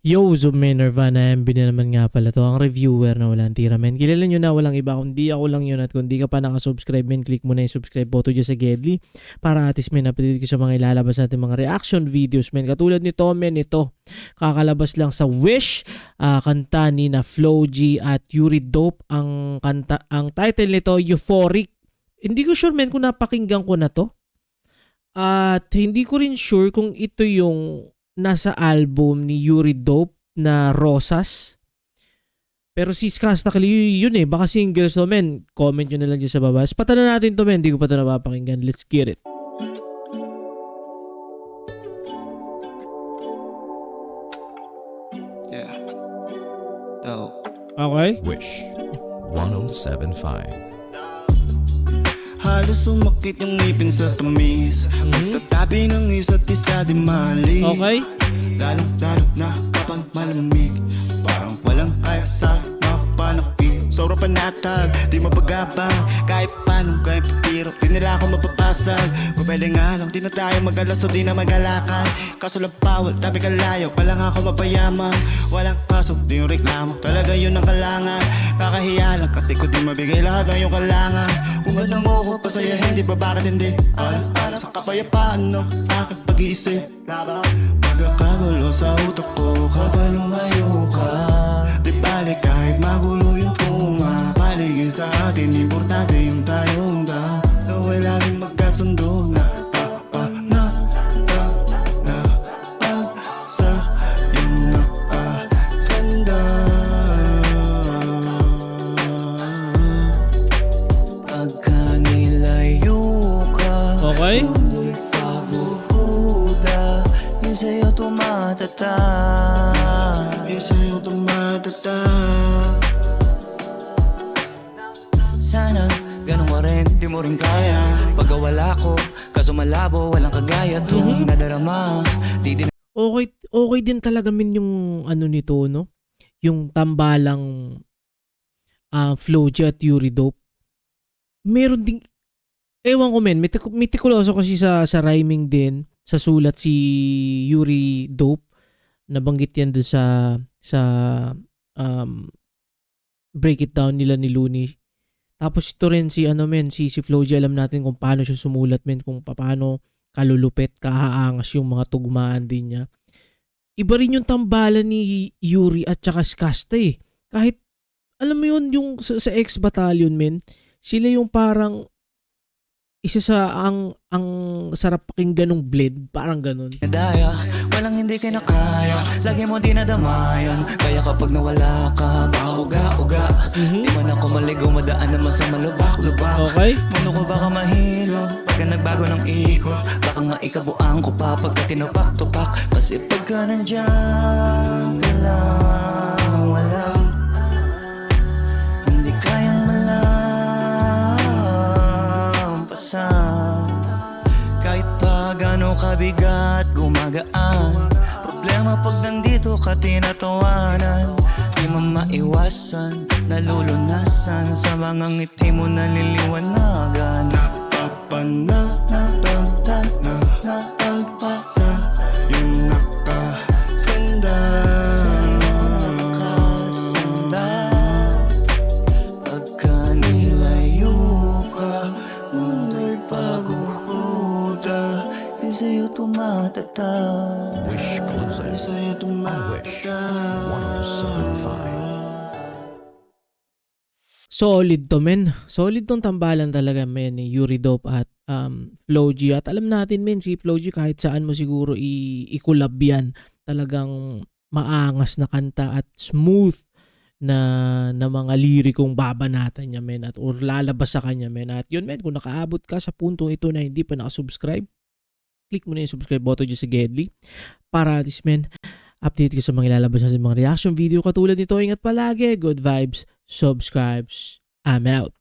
Yo, Zoom men, Nirvana, MB na naman nga pala to, ang reviewer na walang tira men. Kilala nyo na walang iba, kundi ako lang yun, at kung di ka pa nakasubscribe men, click mo na yung subscribe button dyan sa Gedli para atis men, update ko sa mga ilalabas natin mga reaction videos men. Katulad nito men, ito, kakalabas lang sa Wish, kanta ni na Flo G at Yuri Dope, ang title nito, Euphoric. Hindi ko sure men kung napakinggan ko na to. At hindi ko rin sure kung ito yung nasa album ni Yuri Dope na Rosas. Pero si Skastakli yun eh. Baka singles to men. Comment nyo na lang dyan sa baba. Patalan natin to men. Hindi ko pa ito napapakinggan. Let's get it. Yeah. Oh. Okay. Wish 1075. Halos sumakit yung ngipin sa tamis. Sa tabi ng isa't isa di mali. Okay. Lalo na kapag malamig, parang walang kaya sa mapanakit. Sobra panatag, di mapagabang. Kahit paano, kahit papiro, di nila ako mapapasag. Kung pwede nga lang, di na tayo magalas o di na magalakad. Kaso lang bawal, tabi ka layo, kailang ako mapayaman. Walang kaso, di yung reklamo, talaga yun ang kalangan. Kakahiya lang kasi ko di mabigay lahat ng iyong kalangan. Kung ganda mo ko, pasayahin, di ba bakit hindi? Alam sa kapayapaan ng aking pag-iisip. Magkakagulo sa utak ko kapag lumayo ka. Di balik kahit magulo yung tuma. Paligid sa atin, importante yung tayong da. Naway laging magkasundo na sa yung nakasanda. Pagka nilayo ka, Okay. mundo'y pabubuda. Yung sa'yo tumatata, yung sa'yo tumatata. Sana ganun mo rin, di mo rin kaya. Pagkawala ko, kaso malabo, walang kagaya. Tuwing nadarama, di din. Okay din talaga min yung ano nito, no? Yung tambalang Flo G at Yuri Dope. Meron ding, ewan ko men, mitikuloso kasi sa rhyming din, sa sulat si Yuri Dope. Nabanggit yan dun sa Break It Down nila ni Looney. Tapos ito rin si si Flo G, alam natin kung paano siya sumulat men, kung paano kalulupit, kahaangas yung mga tugmaan din niya. Iba rin yung tambalan ni Yuri at saka Skasta eh. Kahit, alam mo yun, yung sa X-Battalion men, sila yung parang isa sa ang sarap pakinggan ng Bled, parang ganun. Daya, walang hindi kinakaya, lagi mo dinadamayan. Kaya kapag nawala ka, baka uga-uga. Di man ako maligaw, madaan naman sa malubak-lubak. Okay? Mundo ko baka mahilo, pagka nagbago ng ikot. Baka nga ikabuang ko pa pagka tinupak-tupak. Kasi pagka nandyan ka lang, walang hindi kayang malampasan. Kahit pa gano'ng kabigat, gumagaan. Problema pag nandito ka tinatawanan. Di mo maiwasan, nalulunasan. Sa mga ngiti mo naliliwanagan. Napagpasa yung nakasanda. Pagka nilayo ka, mundo'y paguhuda. Yung sa'yo tumatata, Wish closer yung sa'yo on Wish tumatata. 1075. Solid to men. Solid tong tambalan talaga men ni Yuri Dope at Flo G. At alam natin men, si Flo G kahit saan mo siguro i-collab yan. Talagang maangas na kanta at smooth na mga lirikong babanatan niya men, at or lalabas sa kanya men. At yun men, kung nakaabot ka sa puntong ito na hindi pa nakasubscribe, click mo na yung subscribe button dyan sa Gedli para at least men, update ko sa mga ilalabas sa mga reaction video katulad nito. Ingat palagi, good vibes, subscribes, I'm out.